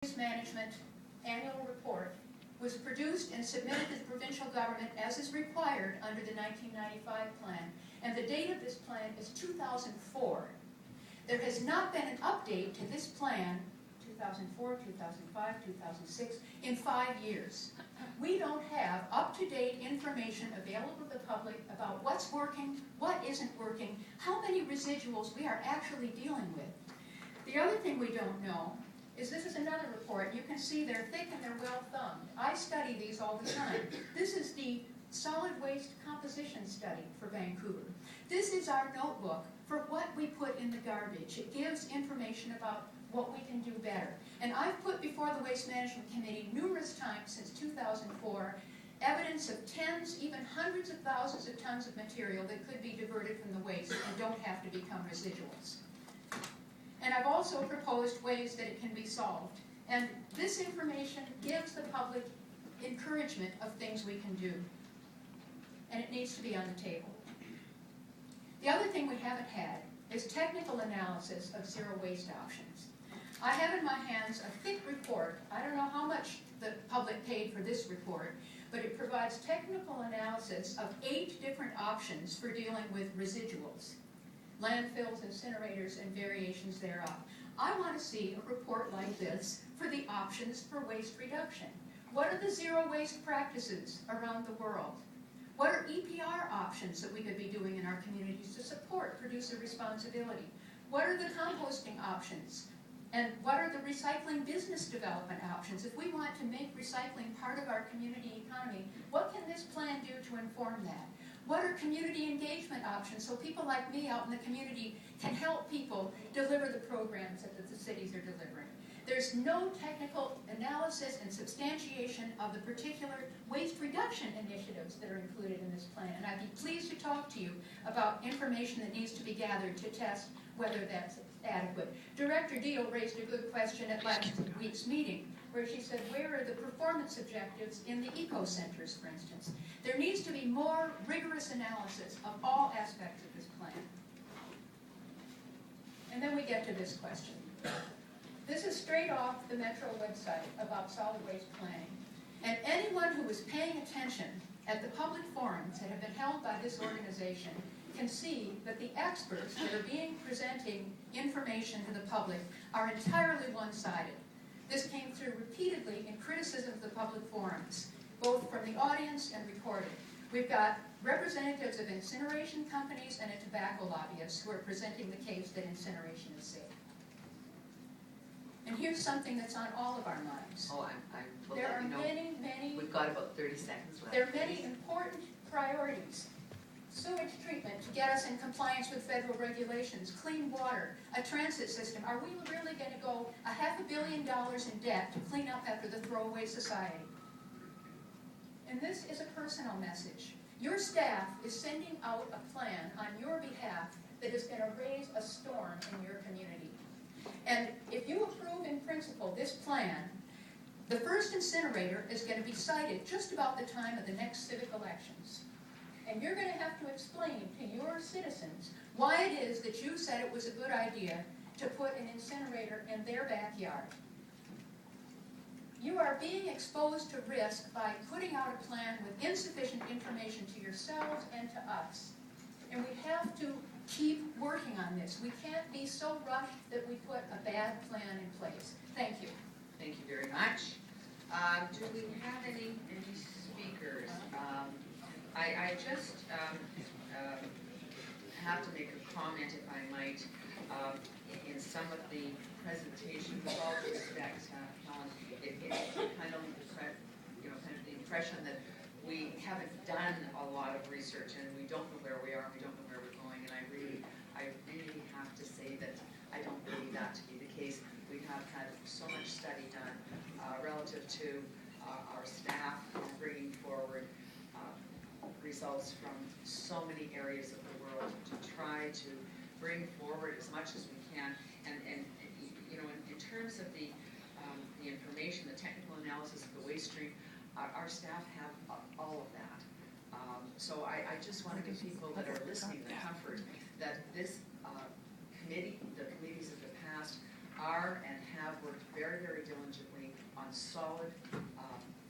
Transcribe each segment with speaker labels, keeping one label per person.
Speaker 1: Waste Management annual report was produced and submitted to the provincial government as is required under the 1995 plan. And the date of this plan is 2004. There has not been an update to this plan, 2004, 2005, 2006, in 5 years. We don't have up-to-date information available to the public about what's working, what isn't working, how many residuals we are actually dealing with. The other thing we don't know is this is another report. You can see they're thick and they're well thumbed. I study these all the time. This is the solid waste composition study for Vancouver. This is our notebook for what we put in the garbage. It gives information about what we can do better. And I've put before the Waste Management Committee numerous times since 2004 evidence of tens, even hundreds of thousands of tons of material that could be diverted from the waste and don't have to become residuals. And I've also proposed ways that it can be solved. And this information gives the public encouragement of things we can do. And it needs to be on the table. The other thing we haven't had is technical analysis of zero waste options. I have in my hands a thick report. I don't know how much the public paid for this report, but it provides technical analysis of 8 different options for dealing with residuals. Landfills, incinerators, and variations thereof. I want to see a report like this for the options for waste reduction. What are the zero waste practices around the world? What are EPR options that we could be doing in our communities to support producer responsibility? What are the composting options? And what are the recycling business development options? If we want to make recycling part of our community economy, what can this plan do to inform that? What are community engagement options so people like me out in the community can help people deliver the programs that the cities are delivering? There's no technical analysis and substantiation of the particular waste reduction initiatives that are included in this plan. And I'd be pleased to talk to you about information that needs to be gathered to test whether that's adequate. Director Deal raised a good question at last week's meeting, where she said, where are the performance objectives in the eco-centers, for instance? There needs to be more rigorous analysis of all aspects of this plan. And then we get to this question. This is straight off the Metro website about solid waste planning. And anyone who is paying attention at the public forums that have been held by this organization can see that the experts that are presenting information to the public are entirely one-sided. This came through repeatedly in criticism of the public forums, both from the audience and recorded. We've got representatives of incineration companies and a tobacco lobbyist who are presenting the case that incineration is safe. And here's something that's on all of our minds.
Speaker 2: Oh, I will
Speaker 1: there
Speaker 2: let
Speaker 1: are
Speaker 2: you know.
Speaker 1: many,
Speaker 2: We've got about 30 seconds left.
Speaker 1: there are many important priorities. Sewage treatment to get us in compliance with federal regulations, clean water, a transit system. Are we really going to go $500 million in debt to clean up after the throwaway society? And this is a personal message. Your staff is sending out a plan on your behalf that is going to raise a storm in your community. And if you approve in principle this plan, the first incinerator is going to be sited just about the time of the next civic elections. And you're going to have to explain to your citizens why it is that you said it was a good idea to put an incinerator in their backyard. You are being exposed to risk by putting out a plan with insufficient information to yourselves and to us. And we have to keep working on this. We can't be so rushed that we put a bad plan in place. Thank you.
Speaker 2: Thank you very much. Do we have any speakers? I just have to make a comment, if I might, in some of the presentations. With all due respect, Helen, it kind of the impression that we haven't done a lot of research and we don't know where we are and we don't know where we're going. And I really have to say that I don't believe that to be the case. We have had so much study done relative to our staff bringing forward results from so many areas of the world to try to bring forward as much as we can. And you know, in terms of the information, the technical analysis of the waste stream, our staff have all of that. So I just want to give people that are listening the comfort that this committee, the committees of the past, are and have worked very, very diligently on solid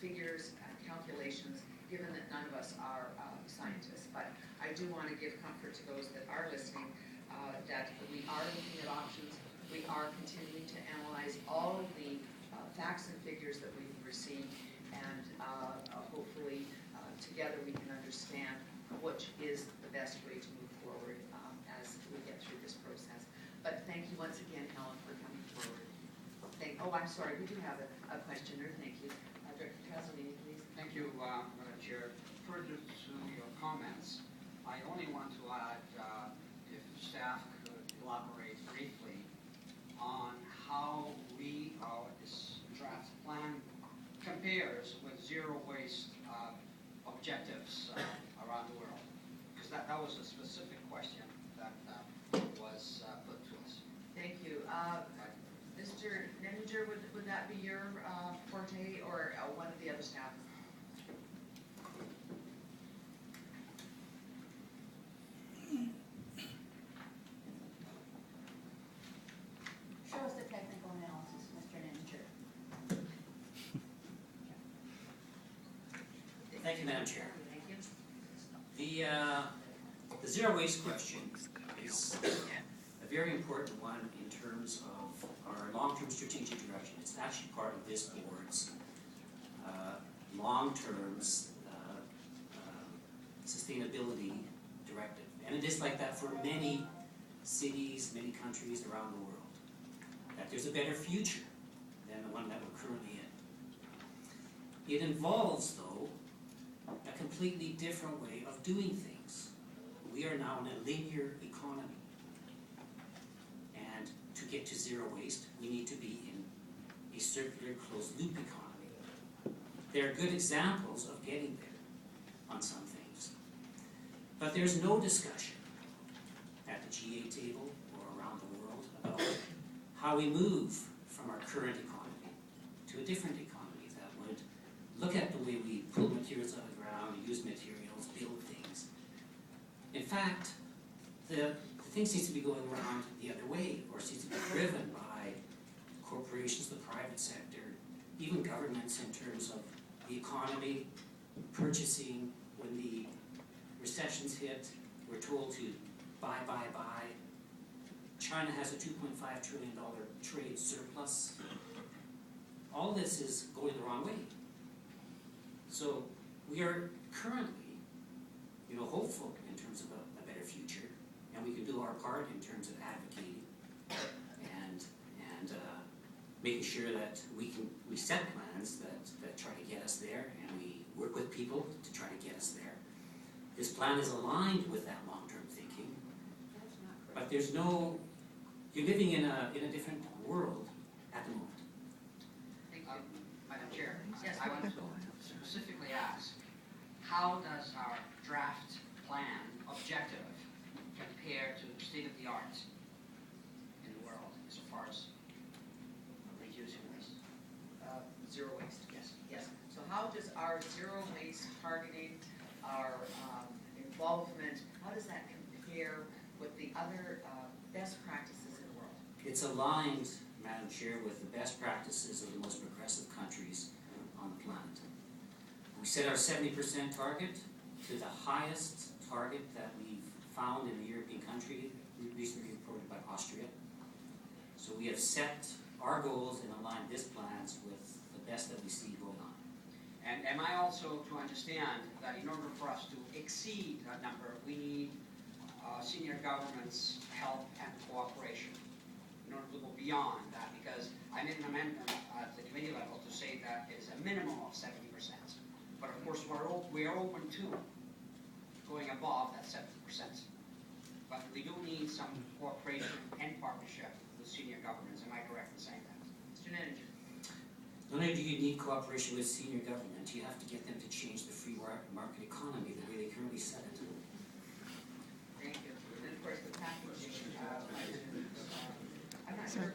Speaker 2: figures and calculations, given that none of us are scientists. But I do want to give comfort to those that are listening that we are looking at options. We are continuing to analyze all of the facts and figures that we've received, and hopefully together we can understand which is the best way to move forward as we get through this process. But thank you once again, Helen, for coming forward. I'm sorry, we do have a questioner. Thank you. Director Casalini, please.
Speaker 3: Thank you, Madam Chair. Further to your comments, I only want to add, if staff could elaborate briefly on how this draft plan compares with zero waste objectives around the world. Because that was a specific question that was put to us.
Speaker 2: Thank you. Mr. Neninger, would that be your forte, or one of the other staff?
Speaker 1: Show us the technical analysis, Mr. Neninger.
Speaker 4: Thank you, Madam Chair.
Speaker 2: Thank you.
Speaker 4: The zero waste question is a very important one in terms of our long-term strategic direction. It's actually part of this board's long-term sustainability directive. And it is like that for many cities, many countries around the world. That there's a better future than the one that we're currently in. It involves, though, a completely different way of doing things. We are now in a linear economy. And to get to zero waste, we need to be in a circular closed loop economy. There are good examples of getting there on some things. But there's no discussion at the G8 table or around the world about how we move from our current economy to a different economy that would look at the way we pull materials out of the ground, use materials, build things. In fact, the thing seems to be going around the other way, or seems to be driven by corporations, the private sector, even governments in terms of the economy, purchasing. When the recessions hit, we're told to buy. China has a $2.5 trillion trade surplus. All this is going the wrong way. So we are currently, hopeful in terms of a better future, and we can do our part in terms of advocating and making sure that we set plans that try to get us there, and we work with people to try to get us there. This plan is aligned with that long-term thinking, but there's no. You're living in a different world at the moment.
Speaker 2: Thank you.
Speaker 3: Madam Chair,
Speaker 2: Yes,
Speaker 3: I want to specifically ask, how does our draft plan objective compare to state of the art in the world as far as reducing waste?
Speaker 2: Zero waste.
Speaker 3: Yes.
Speaker 2: Yes. So how does our zero waste targeting, our involvement, how does that compare with the other best practices in the world?
Speaker 4: It's aligned, Madam Chair, with the best practices of the most progressive countries on the planet. We set our 70% target to the highest target that we've found in a European country, recently reported by Austria. So we have set our goals and aligned this plans with the best that we see going on.
Speaker 3: And am I also to understand that in order for us to exceed that number, we need senior government's help and cooperation in order to go beyond that? Because I made an amendment at the committee level to say that it is a minimum of 70%. But of course, we are open to going above that 70%. But we do need some cooperation and partnership with senior governments. Am I correct in saying that?
Speaker 2: Mr. Neninger.
Speaker 4: Not only do you need cooperation with senior government, you have to get them to change the free market economy the way they currently set it.
Speaker 2: Thank you. And of course, the packaging. I'm not sure,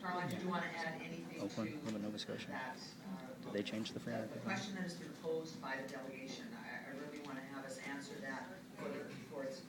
Speaker 2: Carla, did you want to add anything to
Speaker 5: Nova Scotia.
Speaker 2: that?
Speaker 5: Did they change the free market?
Speaker 2: The question that has been posed by the delegation, I really want to have us answer that before it's